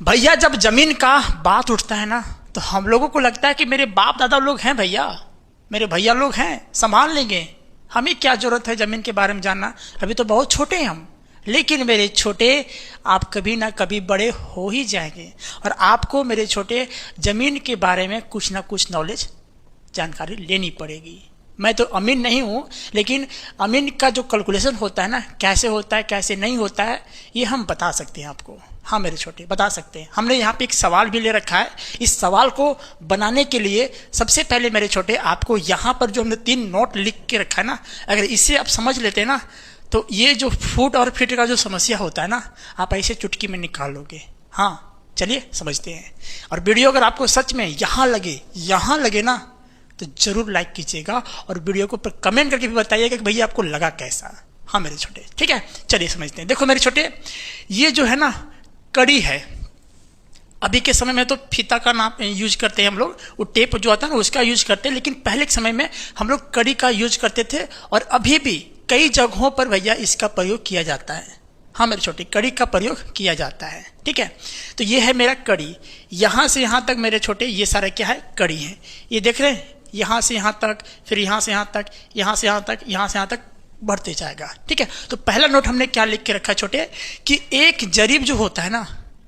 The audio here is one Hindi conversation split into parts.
भैया जब जमीन का बात उठता है ना तो हम लोगों को लगता है कि मेरे बाप दादा लोग हैं भैया, मेरे भैया लोग हैं, संभाल लेंगे, हमें क्या जरूरत है जमीन के बारे में जानना, अभी तो बहुत छोटे हैं हम। लेकिन मेरे छोटे, आप कभी ना कभी बड़े हो ही जाएंगे और आपको मेरे छोटे जमीन के बारे में कुछ ना कुछ नॉलेज, जानकारी लेनी पड़ेगी। मैं तो अमीन नहीं हूं, लेकिन अमीन का जो कैलकुलेशन होता है ना, कैसे होता है कैसे नहीं होता है, ये हम बता सकते हैं आपको। हाँ मेरे छोटे, बता सकते हैं। हमने यहाँ पे एक सवाल भी ले रखा है। इस सवाल को बनाने के लिए सबसे पहले मेरे छोटे, आपको यहाँ पर जो हमने 3 नोट लिख के रखा है ना, अगर इसे आप समझ लेते हैं ना, तो ये जो फुट और फीट का जो समस्या होता है ना, आप ऐसे चुटकी में निकाल लोगे। हाँ चलिए समझते हैं। और वीडियो अगर आपको सच में यहाँ लगे ना, तो जरूर लाइक कीजिएगा और वीडियो को कमेंट करके भी बताइएगा कि भैया आपको लगा कैसा। हाँ मेरे छोटे, ठीक है, चलिए समझते हैं। देखो मेरे छोटे, ये जो है ना कड़ी है। अभी के समय में तो फीता का नाम यूज करते हैं हम लोग, वो टेप जो आता है ना उसका यूज करते हैं, लेकिन पहले के समय में हम लोग कड़ी का यूज करते थे और अभी भी कई जगहों पर भैया इसका प्रयोग किया जाता है। हाँ मेरे छोटे, कड़ी का प्रयोग किया जाता है, ठीक है। तो ये है मेरा कड़ी, यहाँ से यहाँ तक मेरे छोटे ये सारा क्या है, कड़ी है। ये देख रहे हैं, यहाँ से यहाँ तक, फिर यहाँ से यहाँ तक, यहाँ से यहाँ तक, यहाँ से यहाँ तक बढ़ते जाएगा, ठीक है। तो पहला नोट हमने क्या लिख के रखा है छोटे, कि एक जरीब जो होता है ना,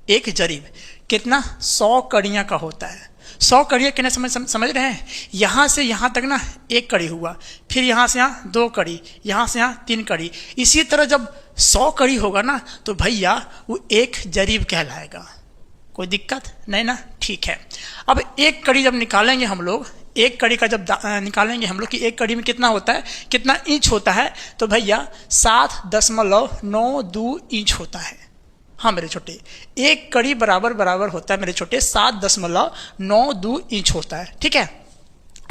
एक जरीब कितना 100 कड़ियाँ का होता है। 100 कड़ियाँ कितने समझ रहे हैं, यहाँ से यहाँ तक ना एक कड़ी हुआ, फिर यहाँ से यहाँ 2 कड़ी, यहाँ से यहाँ 3 कड़ी। इसी तरह जब 100 कड़ी होगा ना, तो भैया वो एक जरीब कहलाएगा। कोई दिक्कत नहीं ना, ठीक है। अब एक कड़ी जब निकालेंगे हम लोग, एक कड़ी का जब निकालेंगे हम लोग कि एक कड़ी में कितना होता है, कितना इंच होता है, तो भैया 7.92 इंच होता है। हाँ मेरे छोटे, एक कड़ी बराबर होता है मेरे छोटे 7.92 इंच होता है, ठीक है।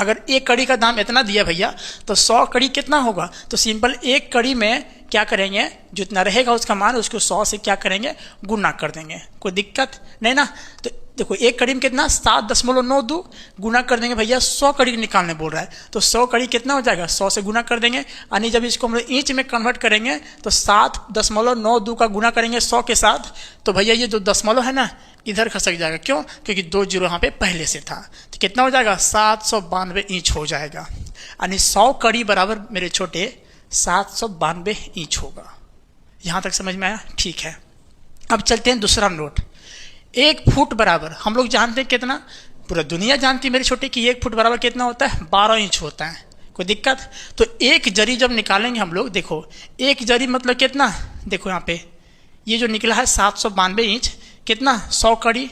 अगर एक कड़ी का दाम इतना दिया भैया, तो 100 कड़ी कितना होगा, तो सिंपल एक कड़ी में क्या करेंगे, जितना रहेगा उसका मान, उसको 100 से क्या करेंगे, गुना कर देंगे। कोई दिक्कत नहीं ना। तो देखो एक कड़ी में कितना 7.92 गुना कर देंगे भैया, 100 कड़ी निकालने बोल रहा है, तो 100 कड़ी कितना हो जाएगा, 100 से गुना कर देंगे। यानी जब इसको हम इंच में कन्वर्ट करेंगे तो 7.92 का गुना करेंगे 100 के साथ, तो भैया ये जो दशमलव है ना इधर खसक जाएगा। क्यों, क्योंकि 2 जीरो यहाँ पे पहले से था। तो कितना हो जाएगा, 792 इंच हो जाएगा। यानी 100 कड़ी बराबर मेरे छोटे 792 इंच होगा। यहाँ तक समझ में आया, ठीक है। अब चलते हैं दूसरा नोट। 1 फुट बराबर हम लोग जानते हैं कितना, पूरा दुनिया जानती है मेरे छोटे कि 1 फुट बराबर कितना होता है, 12 इंच होता है। कोई दिक्कत, तो एक जरी जब निकालेंगे हम लोग, देखो एक जरी मतलब कितना, देखो यहाँ पे ये जो निकला है 792 इंच, कितना 100 कड़ी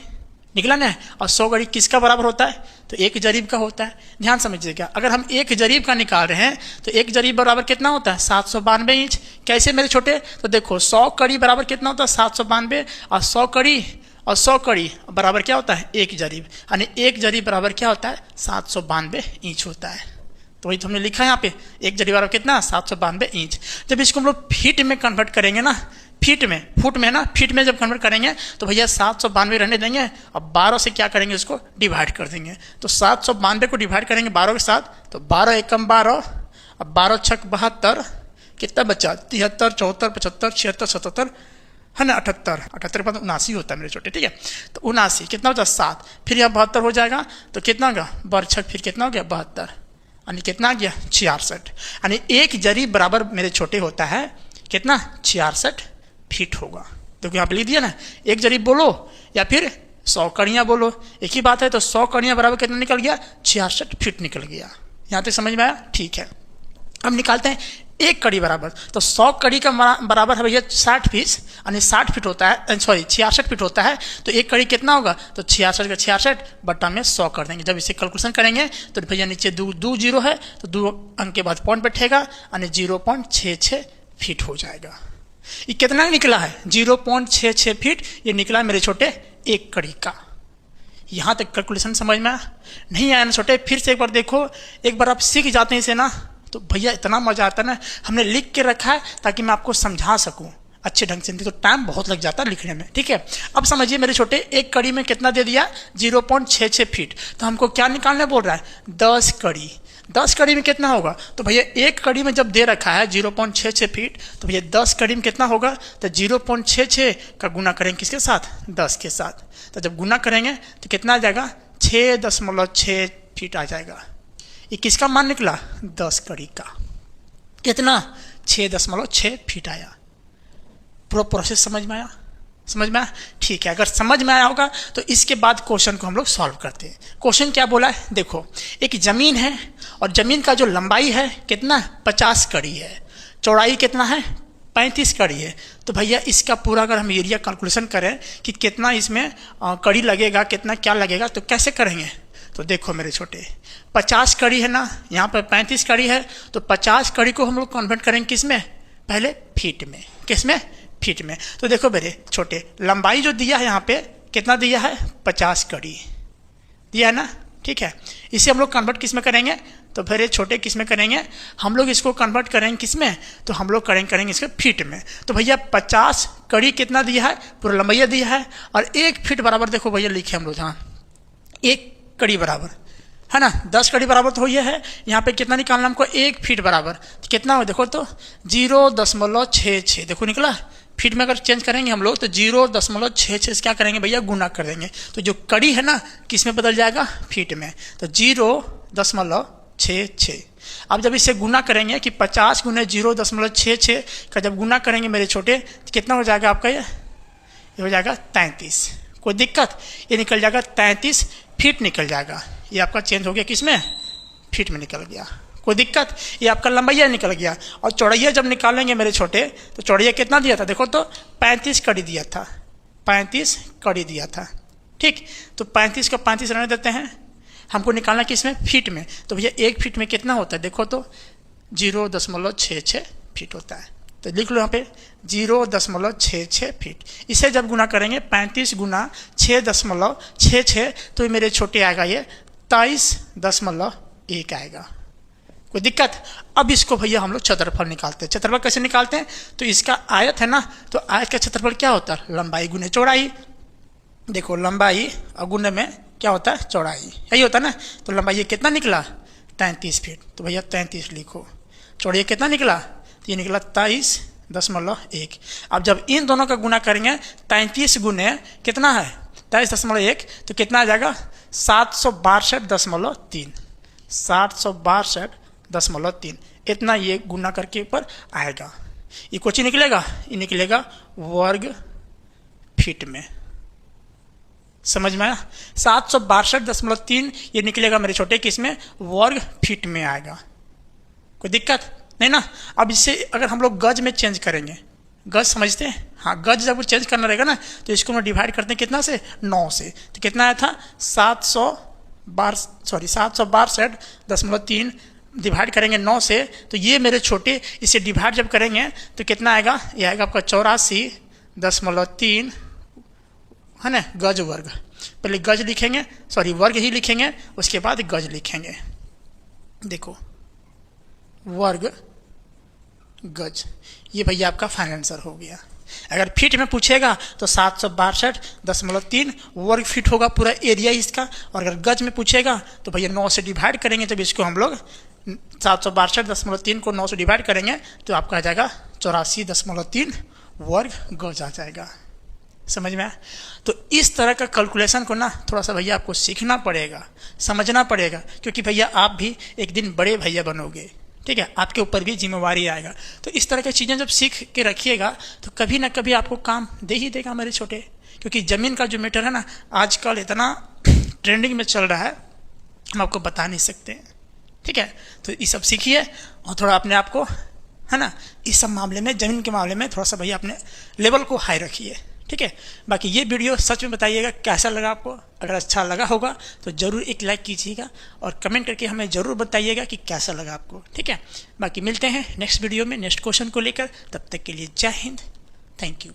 निकला ना, और 100 कड़ी किसका बराबर होता है, तो एक जरीब का होता है। ध्यान समझिएगा, अगर हम एक जरीब का निकाल रहे हैं तो एक जरीब बराबर कितना होता है, 792 इंच। कैसे मेरे छोटे, तो देखो 100 कड़ी बराबर कितना होता है, 792, और 100 कड़ी बराबर क्या होता है, एक जरीब। यानी एक जरीब बराबर क्या होता है, 792 इंच होता है। तो वही तो हमने लिखा है यहाँ पे, एक जरीब बराबर कितना, 792 इंच। जब इसको हम लोग फीट में कन्वर्ट करेंगे ना, फुट में ना, फीट में जब कन्वर्ट करेंगे तो भैया 792 रहने देंगे, अब 12 से क्या करेंगे, उसको डिवाइड कर देंगे। तो 792 को डिवाइड करेंगे 12 के साथ, तो 12 एकम 12, अब 12 छक 72, कितना बचा, 73, 74, 75, 76, 77 है ना, 78, 78 के बाद 79 होता है मेरे छोटे, ठीक है। तो 79 कितना बचा, 7, फिर यहाँ 72 हो जाएगा, तो कितना होगा, 12 छक फिर कितना हो गया, 72, यानी कितना आ गया, 66। यानी एक जरीब बराबर मेरे छोटे होता है कितना, 66 फीट होगा। तो यहाँ पे लिख दिया ना, एक जरीब बोलो या फिर 100 कड़ियाँ बोलो, एक ही बात है। तो 100 कड़ियाँ बराबर कितना निकल गया, 66 फीट निकल गया। यहाँ तक समझ में आया, ठीक है। अब निकालते हैं एक कड़ी बराबर, तो 100 कड़ी का बराबर है भैया 60 फीट, यानी 60 फीट होता है, सॉरी 66 फीट होता है। तो एक कड़ी कितना होगा, तो 66 का 66 बट्टा में 100 कर देंगे। जब इसे कैलकुलेशन करेंगे तो भैया नीचे 2 जीरो है, तो 2 अंक के बाद पॉइंट बैठेगा, यानी 0.66 फीट हो जाएगा। ये कितना निकला है, 0.66 फीट ये निकला मेरे छोटे एक कड़ी का। यहाँ तक कैलकुलेशन समझ में नहीं आया ना छोटे, फिर से एक बार देखो, एक बार आप सीख जाते हैं इसे ना, तो भैया इतना मजा आता है ना। हमने लिख के रखा है ताकि मैं आपको समझा सकूं अच्छे ढंग से, तो टाइम बहुत लग जाता है लिखने में, ठीक है। अब समझिए मेरे छोटे, एक कड़ी में कितना दे दिया, 0.66 फीट। तो हमको क्या निकालने बोल रहा है, 10 कड़ी। 10 कड़ी में कितना होगा, तो भैया एक कड़ी में जब दे रखा है 0.66 फीट, तो भैया 10 कड़ी में कितना होगा, तो 0.66 का गुना करेंगे किसके साथ, 10 के साथ। तो जब गुना करेंगे तो कितना आ जाएगा, 6.6 फीट आ जाएगा। ये किसका मान निकला, 10 कड़ी का। कितना, 6.6 फीट आया। पूरा प्रोसेस समझ में आया, समझ में आया, ठीक है। अगर समझ में आया होगा तो इसके बाद क्वेश्चन को हम लोग सॉल्व करते हैं। क्वेश्चन क्या बोला है, देखो एक जमीन है और जमीन का जो लंबाई है कितना, 50 कड़ी है, चौड़ाई कितना है, 35 कड़ी है। तो भैया इसका पूरा अगर हम एरिया कैलकुलेशन करें कि कितना इसमें कड़ी लगेगा, कितना क्या लगेगा, तो कैसे करेंगे, तो देखो मेरे छोटे 50 कड़ी है ना, यहाँ पर 35 कड़ी है, तो 50 कड़ी को हम लोग कन्वर्ट करेंगे किस में, पहले फीट में, किस में, फीट में। तो देखो मेरे छोटे लंबाई जो दिया है यहाँ पे कितना दिया है, 50 कड़ी दिया है ना, ठीक है। इसे हम लोग कन्वर्ट किस में करेंगे, तो फिर छोटे किस में करेंगे, हम लोग इसको कन्वर्ट करेंगे किस में, तो हम लोग करेंगे इसके फीट में। तो भैया 50 कड़ी कितना दिया है, पूरा लंबाई दिया है, और 1 फीट बराबर देखो भैया लिखे हम लोग, हाँ 1 कड़ी बराबर है ना, 10 कड़ी बराबर तो ये है। यहाँ पे कितना निकालना हमको, 1 फीट बराबर तो कितना हो, देखो तो 0.66 देखो निकला। फीट में अगर चेंज करेंगे हम लोग तो 0.66 से क्या करेंगे भैया, गुना कर देंगे। तो जो कड़ी है ना किस में बदल जाएगा, फीट में। तो 0.66। अब जब इसे गुना करेंगे कि 50 गुने 0.66 का जब गुना करेंगे मेरे छोटे, तो कितना हो जाएगा आपका, ये हो जाएगा 33। कोई दिक्कत, ये निकल जाएगा 33 फीट निकल जाएगा। ये आपका चेंज हो गया किसमें, फीट में निकल गया। कोई दिक्कत, ये आपका लंबाइया निकल गया। और चौड़ैया जब निकालेंगे मेरे छोटे, तो चौड़ैया कितना दिया था, देखो तो 35 कड़ी दिया था, 35 कड़ी दिया था, ठीक। तो 35 को 35 रहने देते हैं, हमको निकालना किसमें, फीट में। तो भैया 1 फीट में कितना होता है, देखो तो 0.66 फीट होता है। तो लिख लो यहाँ पे 0.66 फीट। इसे जब गुना करेंगे 35 गुना 6.66, तो मेरे छोटे आएगा ये 23.1 आएगा। कोई दिक्कत। अब इसको भैया हम लोग क्षेत्रफल निकालते हैं। क्षेत्रफल कैसे निकालते हैं, तो इसका आयत है ना, तो आयत का क्षेत्रफल क्या होता है, लंबाई गुने चौड़ाई। देखो लंबाई और गुने में क्या होता है, चौड़ाई, यही होता है ना। तो लंबाई कितना निकला, 33 फीट, तो भैया 33 लिखो। चौड़ाई कितना निकला, तो ये निकला 23.1। अब जब इन दोनों का गुना करेंगे 33 गुने कितना है, 23.1, तो कितना आ जाएगा, 762.3, 762.3 इतना ये गुना करके ऊपर आएगा। ये कुछ निकलेगा, ये निकलेगा वर्ग फीट में। समझ में आया, 762.3 ये निकलेगा मेरे छोटे किसमें, वर्ग फीट में आएगा। कोई दिक्कत नहीं ना। अब इससे अगर हम लोग गज में चेंज करेंगे, गज समझते हैं, हाँ गज जब चेंज करना रहेगा ना, तो इसको हम डिवाइड करते हैं कितना से, 9 से। तो कितना आया था, 762.3 डिवाइड करेंगे 9 से, तो ये मेरे छोटे इसे डिवाइड जब करेंगे तो कितना आएगा, ये आएगा आपका 84.3 है ना, गज वर्ग। पहले गज लिखेंगे, सॉरी वर्ग ही लिखेंगे, उसके बाद गज लिखेंगे। देखो वर्ग गज, ये भैया आपका फाइनल आंसर हो गया। अगर फीट में पूछेगा तो 762.3 वर्ग फीट होगा पूरा एरिया इसका। और अगर गज में पूछेगा तो भैया 9 से डिवाइड करेंगे, जब इसको हम लोग 762.3 को 9 से डिवाइड करेंगे तो आपका आ जाएगा 84.3 वर्ग गज आ जाएगा। समझ में आया। तो इस तरह का कैलकुलेशन को ना थोड़ा सा भैया आपको सीखना पड़ेगा, समझना पड़ेगा, क्योंकि भैया आप भी एक दिन बड़े भैया बनोगे, ठीक है, आपके ऊपर भी जिम्मेवारी आएगा। तो इस तरह की चीज़ें जब सीख के रखिएगा तो कभी ना कभी आपको काम दे ही देगा मेरे छोटे। क्योंकि ज़मीन का जो मैटर है ना आजकल इतना ट्रेंडिंग में चल रहा है, हम आपको बता नहीं सकते, ठीक है। तो ये सब सीखिए और थोड़ा अपने आप को है ना इस सब मामले में, ज़मीन के मामले में थोड़ा सा भैया अपने लेवल को हाई रखिए, ठीक है। बाकी ये वीडियो सच में बताइएगा कैसा लगा आपको। अगर अच्छा लगा होगा तो ज़रूर एक लाइक कीजिएगा और कमेंट करके हमें ज़रूर बताइएगा कि कैसा लगा आपको, ठीक है। बाकी मिलते हैं नेक्स्ट वीडियो में नेक्स्ट क्वेश्चन को लेकर, तब तक के लिए जय हिंद, थैंक यू।